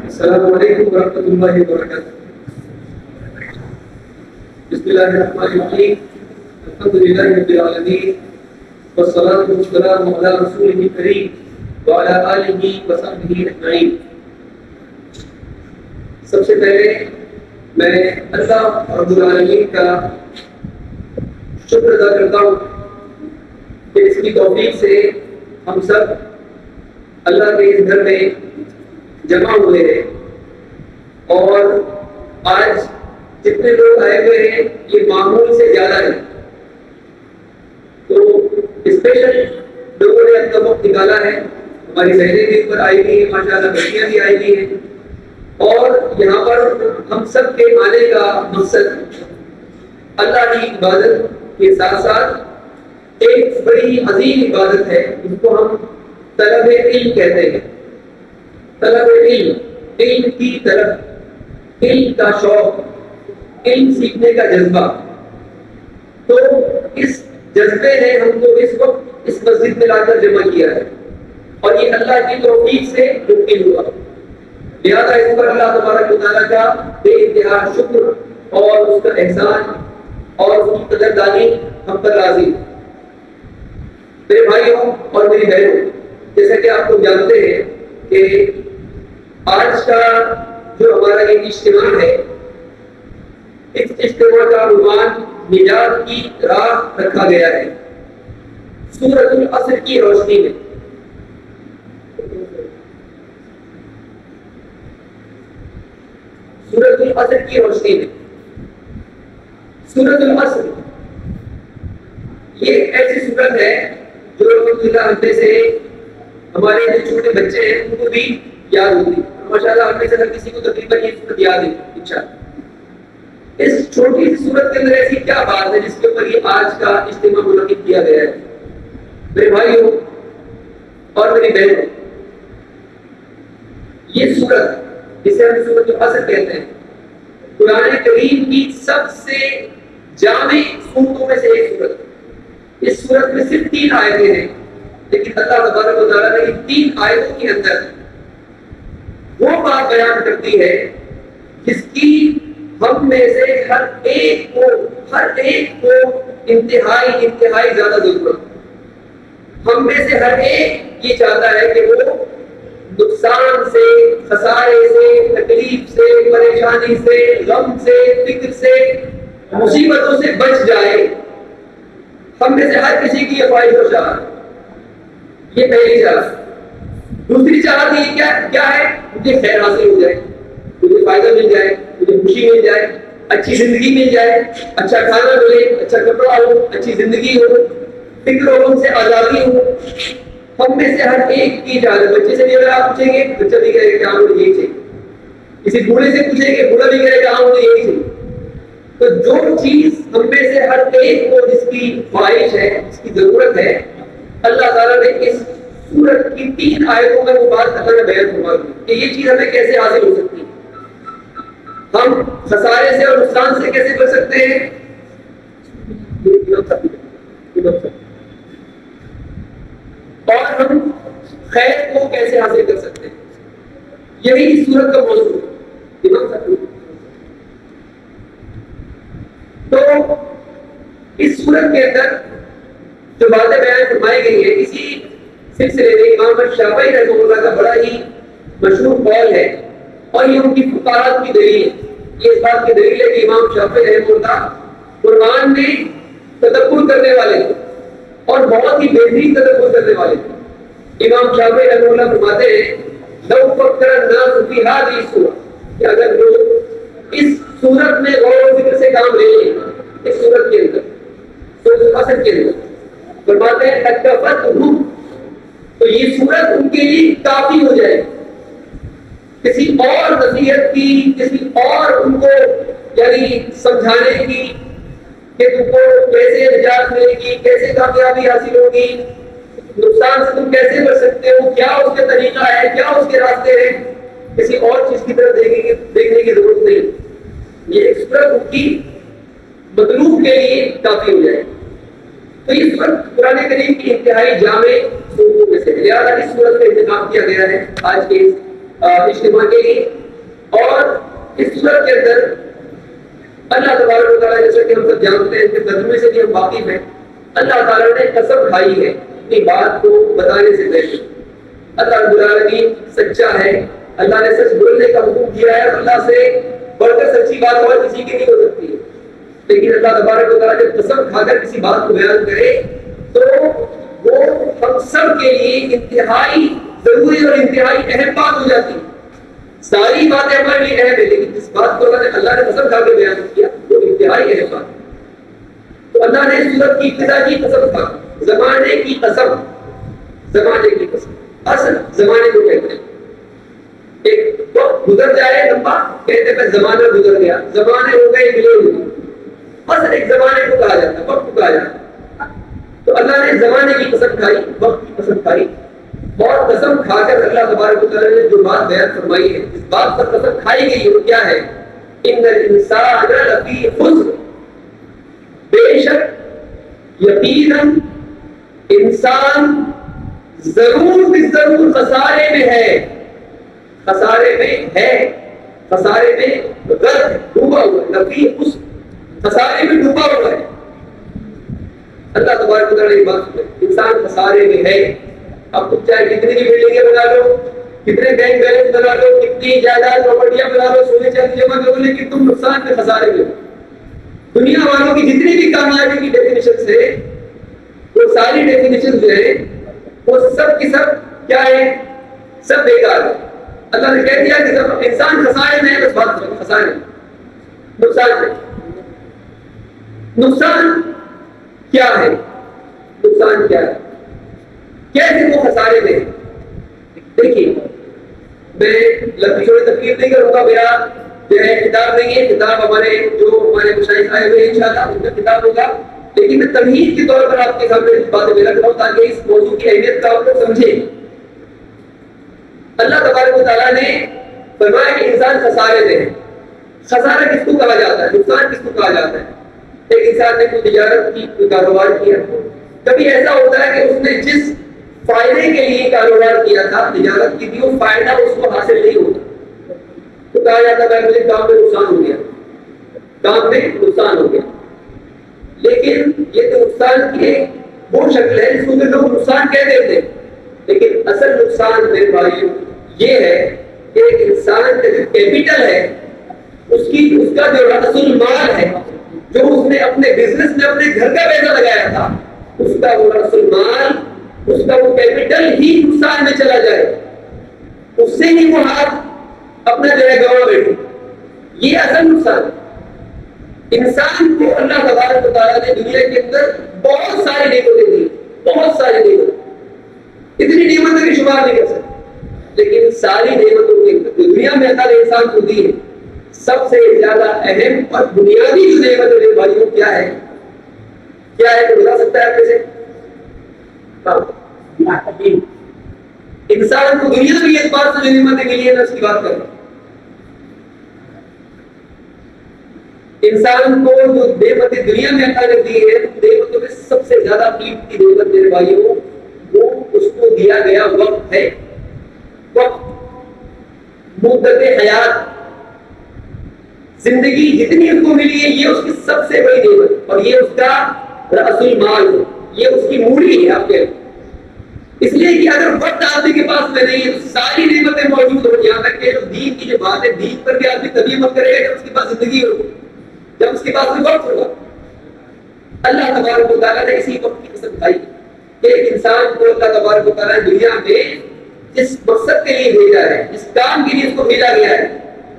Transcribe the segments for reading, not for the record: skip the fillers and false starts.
السلام علیکم ورحمۃ اللہ وبرکاتہ. بسم اللہ الرحمن الرحیم. الحمد للہ رب العالمین والصلاة والسلام علی رسولہ الکریم وعلی آلہ وصحبہ اجمعین. سب سے پہلے میں اللہ رب العالمین کا شکر ادا کرتا ہوں کہ اس کی توفیق سے ہم سب اللہ کے اس گھر میں جمع ہوئے ہیں اور آج جتنے لوگ آئے ہوئے ہیں یہ معمول سے زیادہ ہے. تو اسپیشل لوگوں نے اپنا وقت نکالا ہے. ہماری بہنیں بھی اوپر آئی ہوئی ہیں, ماشاء اللہ بچیاں بھی آئی ہوئی ہیں. اور یہاں پر ہم سب کے آنے کا مقصد اللہ کی عبادت کے ساتھ ساتھ ایک بڑی عظیم عبادت ہے جس کو ہم طلب علم کہتے ہیں. طلب علم, علم کی طلب, علم کا شوق, علم سیکھنے کا جذبہ. تو اس جذبے نے ہم کو اس وقت اس مسجد میں لا کر جمع کیا ہے اور یہ اللہ کی توفیق سے ممکن ہوا. لہٰذا اس پر اللہ تبارک و تعالیٰ کا بے انتہا شکر اور اس کا احسان اور اس کی قدردانی ہم پر لازم. میرے بھائیوں اور میری بہنوں, جیسا کہ آپ لوگ جانتے ہیں کہ آج کا جو ہمارا یہ اجتماع ہے, اس اجتماع کا عنوان نجات کی راہ رکھا گیا ہے سورۃ العصر کی روشنی میں. سورۃ العصر کی روشنی میں. سورۃ العصر یہ ایسی سورت ہے جو الحمدللہ ہم میں سے ہمارے جو چھوٹے بچے ہیں ان کو بھی یاد ہوتی. ماشاءاللہ ہم میں سے ہر کسی کو تقریباً یہ سورت یاد ہے انشاءاللہ. اس چھوٹی سی سورت کے اندر ایسی کیا بات ہے جس کے اوپر یہ آج کا اجتماع منعقد کیا گیا ہے؟ میرے بھائیوں اور میری بہنوں, یہ سورت جسے ہم سورۃ العصر کہتے ہیں قرآن کریم کی سب سے جامع سورتوں میں سے ایک سورت. اس سورت میں صرف 3 آیتیں ہیں, لیکن اللہ تبارک و تعالیٰ نے ان 3 آیتوں کے اندر وہ بات بیان کرتی ہے جس کی ہم میں سے ہر ایک کو انتہائی زیادہ ضرورت. ہم میں سے ہر ایک یہ چاہتا ہے کہ وہ نقصان سے, خسارے سے, تکلیف سے, پریشانی سے, غم سے, فکر سے, مصیبتوں سے بچ جائے. ہم میں سے ہر کسی کی یہ خواہش و چاہت, یہ پہلی چاہت. دوسری چاہت یہ کیا ہے؟ مجھے خیر حاصل ہو جائے, مجھے فائدہ مل جائے, مجھے خوشی مل جائے, اچھی زندگی مل جائے, اچھا کھانا ملے, اچھا کپڑا ہو, اچھی زندگی ہو, فکر و غم سے آزادی ہو. ہم میں سے ہر ایک کی چاہت ہے. بچے سے بھی اگر آپ پوچھیں گے بچہ بھی کہے گا کہ ہاں مجھے یہی چاہیے. کسی بوڑھے سے پوچھیں گے بوڑھا بھی کہے گا ہاں مجھے یہی چاہیے. تو جو چیز ہم میں سے ہر ایک کو جس کی خواہش ہے, جس کی ضرورت ہے, اللہ تعالیٰ نے اس سورت کی 3 آیتوں میں وہ بات اللہ نے بیان فرما دی کہ یہ چیز ہمیں کیسے حاصل ہو سکتی ہے, ہم خسارے سے اور نقصان سے کیسے بچ سکتے ہیں, اور ہم خیر کو کیسے حاصل کر سکتے ہیں. یہی اس سورت کا موضوع ہے. تو اس سورت کے اندر جو باتیں بیان فرمائی گئی ہیں, اسی سلسلے میں امام شافعی رحمہ اللہ کا بڑا ہی مشہور قول ہے اور یہ ان کی فقاہت کی دلیل ہے. یہ اس بات کی دلیل ہے کہ امام شافعی رحمہ اللہ قرآن میں تدبر کرنے والے تھے اور بہت ہی بہترین تدبر کرنے والے تھے. امام شافعی رحمہ اللہ فرماتے ہیں لو فکر الناس فی هذه السورۃ, کہ اگر لوگ اس سورت میں غور و فکر سے کام لے لیں, اس سورت کے اندر سورۃ العصر کے اندر فرماتے ہیں تکفتہم, تو یہ سورت ان کے لیے کافی ہو جائے. کسی اور نصیحت کی, کسی اور ان کو یعنی سمجھانے کی کہ تم کو کیسے نجات ملے گی, کیسے کامیابی حاصل ہوگی, نقصان سے تم کیسے بچ سکتے ہو, کیا اس کے طریقہ ہے, کیا اس کے راستے ہیں, کسی اور چیز کی طرف دیکھنے کی ضرورت نہیں. یہ ایک سورت ان کی مطلوب کے لیے کافی ہو جائے. تو یہ سورت قرآن کریم کی انتہائی جامع سورتوں میں سے, لہٰذا اس سورت کا انتخاب کیا گیا ہے آج کے اس اجتماع کے لیے. اور اس صورت کے اندر اللہ تبارک و تعالیٰ جیسا کہ ہم سب جانتے ہیں کہ ترجمے سے بھی ہم واقف ہیں, اللہ تعالیٰ نے قسم کھائی ہے اپنی بات کو بتانے سے پہلے. اللہ رب العالمین سچا ہے, اللہ نے سچ بولنے کا حکم دیا ہے, اللہ سے بڑھ کر سچی بات اور کسی کی نہیں ہو سکتی ہے. لیکن اللہ تبارک و تعالیٰ جب قسم کھا کر کسی بات کو بیان کرے تو وہ ہم سب کے لیے انتہائی ضروری اور انتہائی اہم بات ہو جاتی ہے. ساری باتیں ہمارے لیے اہم ہے, لیکن جس بات کو اللہ نے قسم کھا کے بیان کیا وہ انتہائی اہم بات ہے. تو اللہ نے سورت کی ابتدا کی قسم کھا, زمانے کی قسم, زمانے کی قسم, اصل زمانے کو کہتے ہیں. ایک وقت گزر جائے لمبا, کہتے ہیں زمانہ گزر گیا, زمانے ہو گئے ملے ہوئے, اصل ایک زمانے کو کہا جاتا ہے, وقت کو کہا جاتا ہے. تو اللہ نے زمانے کی قسم کھائی, وقت کی قسم کھائی, اور قسم کھا کر اللہ تبارک و تعالیٰ نے جو بات بیان فرمائی ہے, جس بات پر قسم کھائی گئی ہے وہ کیا ہے؟ ان الانسان لفی خسر, بے شک یقیناً انسان ضرور ضرور خسارے میں ہے, خسارے میں ہے, خسارے میں غرق ڈوبا ہوا ہے, لفی خسر خسارے میں ڈوبا ہوا ہے. اللہ تبارک و تعالیٰ نے بات کی انسان خسارے میں ہے. اب تم چاہے کتنی بھی بلڈنگیں بنا لو, کتنے بینک بیلنس بنا لو, کتنی جائیداد پراپرٹیاں بنا لو, سونے چاندی جمع کرو, لیکن تم نقصان کے خسارے میں. دنیا والوں کی جتنی بھی کامیابی کی ڈیفینیشن ہے, وہ ساری ڈیفینیشن جو ہے وہ سب کی سب کیا ہے؟ سب بیکار ہے. اللہ نے کہہ دیا کہ جب انسان خسارے میں ہے, بس بات کرو خسارے میں, نقصان میں. نقصان کیا ہے؟ نقصان کیا ہے؟ کیسے وہ خسارے میں؟ دیکھیے, میں لمبی چوڑی تقریر نہیں کروں گا, میرا جو ہے کتاب نہیں ہے, کتاب ہمارے جو ہمارے مشاہد آئے ہوئے انشاءاللہ ان کا کتاب ہوگا, لیکن میں تمہید کے طور پر آپ کے سامنے باتیں میں رکھ رہا ہوں تاکہ اس موضوع کی اہمیت کا آپ لوگ سمجھیں. اللہ تبارک و تعالیٰ نے فرمایا کہ انسان خسارے میں ہے. خسارہ کس کو کہا جاتا ہے؟ نقصان کس کو کہا جاتا ہے؟ ایک انسان نے کوئی تجارت کی, کوئی کاروبار کیا, کبھی ایسا ہوتا ہے کہ اس نے جس فائدے کے لیے کاروبار کیا تھا, تجارت کی تھی, وہ فائدہ اس کو حاصل نہیں ہوتا, تو کہا جاتا ہے مجھے کام میں نقصان ہو گیا, کام میں نقصان ہو گیا. لیکن یہ تو نقصان کی ایک وہ شکل ہے جس کو لوگ نقصان کہہ دیتے ہیں, لیکن اصل نقصان میرے بھائیوں یہ ہے کہ ایک انسان کا جو کیپٹل ہے, اس کا جو اصل مال ہے, جو اس نے اپنے بزنس میں اپنے گھر کا پیسہ لگایا تھا, اس کا وہ اصل مال, اس کا وہ کیپٹل ہی نقصان میں چلا جائے, اس سے ہی وہ ہاتھ اپنا جو ہے گنوا بیٹھے. یہ اصل نقصان ہے. انسان کو اللہ تبارک و تعالیٰ نے دنیا کے اندر بہت ساری نعمتیں دی, بہت ساری نعمتیں, اتنی نعمتوں کی شمار نہیں کر سکتے, لیکن ساری نعمتوں کے اندر دنیا میں اللہ نے انسان کو دی ہے, سب سے زیادہ اہم اور بنیادی جو نعمت ہے بھائیوں کیا ہے؟ کیا ہے تو بتا سکتا ہے آپ سے؟ انسان کو دنیا کی اس بات سے جو نعمتیں ملی ہے, میں اس کی بات کر رہا ہوں. انسان کو جو نعمتیں دنیا میں اللہ نے دی ہے, نعمتوں میں سب سے زیادہ قیمتی نعمت میرے بھائیوں وہ اس کو دیا گیا وقت ہے. وقت, مدت حیات, زندگی جتنی اس کو ملی ہے یہ اس کی سب سے بڑی نعمت, اور یہ اس کا اصل مال ہے, یہ اس کی موری ہے. آپ کے اس لیے کہ اگر وقت آدمی کے پاس میں نہیں ہے تو ساری نعمتیں موجود ہو, یہاں تک کہ جو دین کی جو بات ہے, دین پر بھی آدمی تبھی عمل کرے گا جب اس کے پاس زندگی ہوگی, جب اس کے پاس میں وقت ہوگا. اللہ تبارک و تعالیٰ نے اسی وقت کی قسم کھائی کہ ایک انسان کو اللہ تبارک و تعالیٰ نے دنیا میں جس مقصد کے لیے بھیجا ہے, جس کام کے لیے اس کو بھیجا گیا ہے,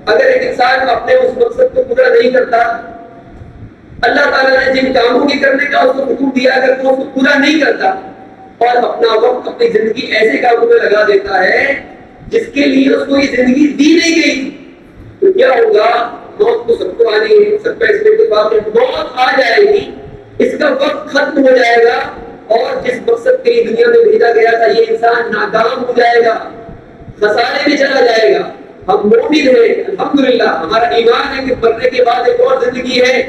اگر ایک انسان اپنے اس مقصد کو پورا نہیں کرتا, اللہ تعالیٰ نے جن کاموں کے کرنے کا اس کو حکم دیا اگر وہ اس کو پورا نہیں کرتا اور اپنا وقت اپنی زندگی ایسے کاموں میں لگا دیتا ہے جس کے لیے اس کو یہ زندگی دی نہیں گئی, تو کیا ہوگا؟ موت تو سب کو آنی ہے, سب کا اس کے بعد موت آ جائے گی, اس کا وقت ختم ہو جائے گا, اور جس مقصد کے لیے دنیا میں بھیجا گیا تھا یہ انسان ناکام ہو جائے گا, خسارے میں چلا جائے گا. ہم مومن ہیں الحمدللہ, ہمارا ایمان ہے کہ مرنے کے بعد ایک اور زندگی ہے,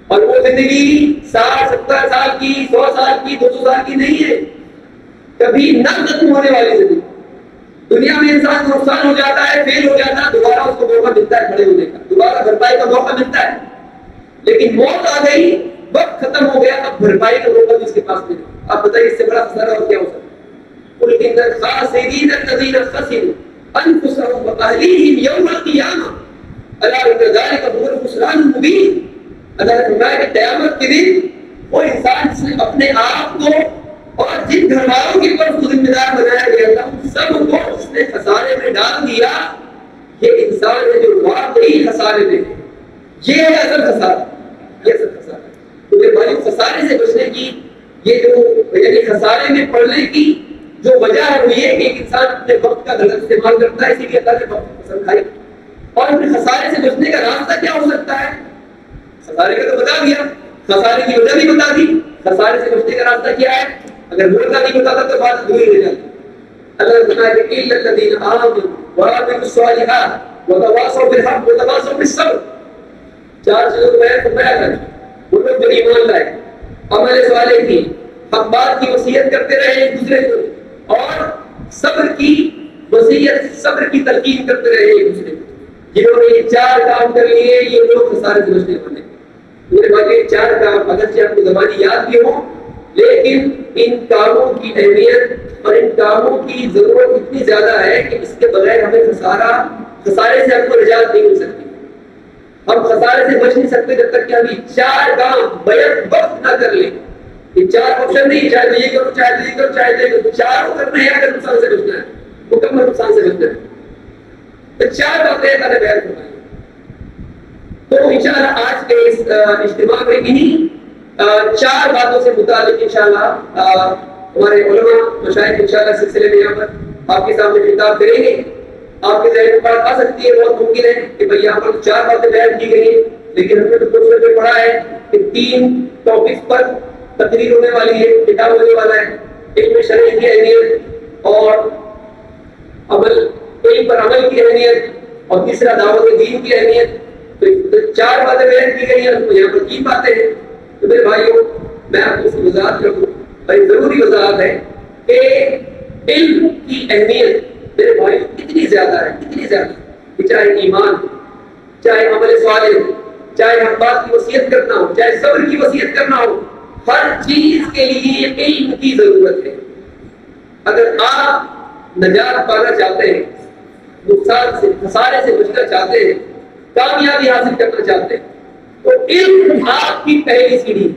اور وہ زندگی 60 70 سال کی, 100 سال کی, 200 سال کی نہیں ہے, کبھی نہ ختم ہونے والی زندگی. دنیا میں انسان کو نقصان ہو جاتا ہے، فیل ہو جاتا ہے، دوبارہ اس کو موقع ملتا ہے کھڑے ہونے کا، دوبارہ بھرپائی کا موقع ملتا ہے. لیکن موت آ گئی، وقت ختم ہو گیا، اب بھرپائی کا موقع بھی اس کے پاس نہیں. آپ بتائیے اس سے بڑا خسارہ اور کیا ہو سکتا ہے؟ قل ان الخاسرین الذین خسروا انفسهم واهلیہم یوم القیامہ الا ان ذلک هو الخسران المبین. اللہ نے فرمایا کہ قیامت کے دن وہ انسان جس نے اپنے آپ کو اور جن گھر والوں کے اوپر اس کو ذمہ دار بنایا گیا تھا ان سب کو اس نے خسارے میں ڈال دیا. یہ انسان ہے جو واقعی خسارے میں ہے. یہ ہے اصل خسارہ، یہ اصل خسارہ. تو میرے بھائیو، خسارے سے بچنے کی یہ جو یعنی خسارے میں پڑنے کی جو وجہ ہے وہ یہ کہ ایک انسان اپنے وقت کا غلط استعمال کرتا ہے، اسی لیے اللہ نے وقت کو پسند کھائی. اور پھر خسارے سے بچنے کا راستہ کیا ہو سکتا ہے؟ خسارے کا تو بتا دیا، خسارے کی وجہ بھی بتا دی. خسارے سے بچنے کا راستہ کیا ہے؟ اگر وہ راستہ نہیں بتاتا تو بات ادھوری رہ جاتی. اللہ نے فرمایا کہ الا الذین آمنوا وعملوا الصالحات وتواصوا بالحق وتواصوا بالصبر. چار چیزوں کو بیان فرمایا تھا. وہ لوگ جو ایمان لائے، عمل صالح کی، حق بات کی وصیت کرتے رہے ایک دوسرے کو، اور صبر کی وصیت، صبر کی تلقین کرتے رہے ایک دوسرے کو. جنہوں نے یہ چار کام کر لیے یہ لوگ خسارے سے بچنے والے. میرے بھائی، یہ چار کام اگرچہ آپ کو زبانی یاد بھی ہوں، لیکن ان کاموں کی اہمیت اور ان کاموں کی ضرورت اتنی زیادہ ہے کہ اس کے بغیر ہمیں خسارے سے ہم کو نجات نہیں مل سکتی. ہم خسارے سے بچ نہیں سکتے جب تک کہ ہم یہ چار کام بیک وقت نہ کر لیں. یہ چار آپشن نہیں، چاہے تو یہ کرو، چاہے تو یہ کرو، چاہے تو یہ کرو. چاروں کرنے ہیں اگر نقصان سے بچنا ہے، مکمل نقصان سے بچنا ہے. تو چار باتیں اللہ نے بیان فرمائی. تو انشاءاللہ آج کے اس اجتماع میں انہی چار باتوں سے متعلق انشاءاللہ ہمارے علماء مشائخ انشاءاللہ سلسلے میں یہاں پر آپ کے سامنے خطاب کریں گے. آپ کے ذہن میں بات آ سکتی ہے، بہت ممکن ہے کہ بھئی یہاں پر چار باتیں بیان کی گئی ہیں، لیکن ہم نے تو دوسرے پہ پڑھا ہے کہ 3 ٹاپکس پر تقریر ہونے والی ہے، خطاب ہونے والا ہے. علم شرعی کی اہمیت اور علم پر عمل کی اہمیت، اور تیسرا دعوت دین کی اہمیت. تو چار باتیں بیان کی گئی ہیں، یہاں پر 3 باتیں ہیں. تو میرے بھائیوں، میں آپ کو اس کی وضاحت کر دوں. بڑی ضروری وضاحت ہے کہ علم کی اہمیت میرے بھائی اتنی زیادہ ہے، اتنی زیادہ کہ چاہے ایمان، چاہے عمل صالح، چاہے حق بات کی وصیت کرنا ہو، چاہے صبر کی وصیت کرنا ہو، ہر چیز کے لیے علم کی ضرورت ہے. اگر آپ نجات پانا چاہتے ہیں، نقصان سے، خسارے سے بچنا چاہتے ہیں، کامیابی حاصل کرنا چاہتے ہیں، تو علم آپ کی پہلی سیڑھی.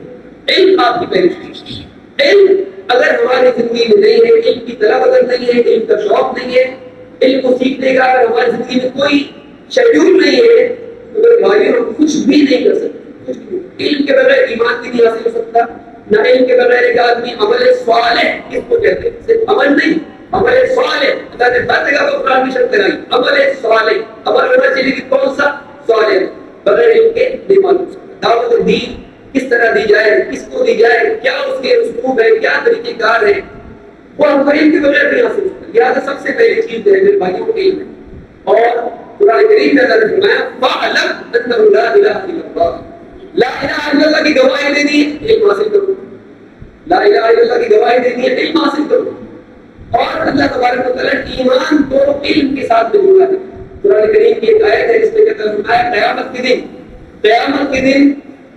علم آپ کی پہلی سیڑھی. علم اگر ہماری زندگی میں نہیں ہے، علم کی طلب اگر نہیں ہے، علم کا شوق نہیں ہے، علم کو سیکھنے کا اگر ہماری زندگی میں کوئی شیڈول نہیں ہے، تو میرے بھائیوں ہم کچھ بھی نہیں کر سکتے. علم کے بغیر ایمان بھی نہیں حاصل ہو سکتا. نہ علم کے بغیر ایک آدمی عمل صالح کس کو کہتے ہیں؟ صرف عمل نہیں، عمل صالح. اللہ نے ہر جگہ پر قرآن میں شرط کرائی، عمل صالح. عمل ہونا چاہیے کہ کون سا؟ صالح. بغیر علم کے نہیں معلوم. دعوت دین کس طرح دی جائے، کس کو دی جائے، کیا اس کے اسلوب ہے، کیا طریقہ کار ہے، وہ ہم علم کے بغیر نہیں حاصل ہوتا. لہٰذا سب سے پہلی چیز جو ہے میرے بھائیوں کو علم ہے. اور قرآن کریم میں اللہ نے فرمایا فَاعْلَمْ أَنَّهُ لَا إِلَٰهَ إِلَّا اللَّهُ. لا الہ الا اللہ کی گواہی دینی ہے، علم حاصل کرو. لا الہ الا اللہ کی گواہی دینی ہے، علم حاصل کرو. اور اللہ تبارک و تعالیٰ ایمان کو علم کے ساتھ میں جوڑا ہے. قرآن کریم کی ایک آیت ہے جس میں کہتا ہے قیامت کے دن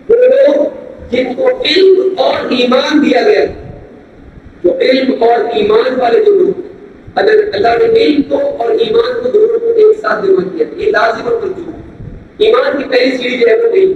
وہ لوگ جن کو علم اور ایمان دیا گیا، جو علم اور ایمان والے جو لوگ، اللہ نے علم کو اور ایمان کو دونوں کو ایک ساتھ جمع کیا. یہ لازم اور مطلوب. ایمان کی پہلی سیڑھی جو ہے وہ علم.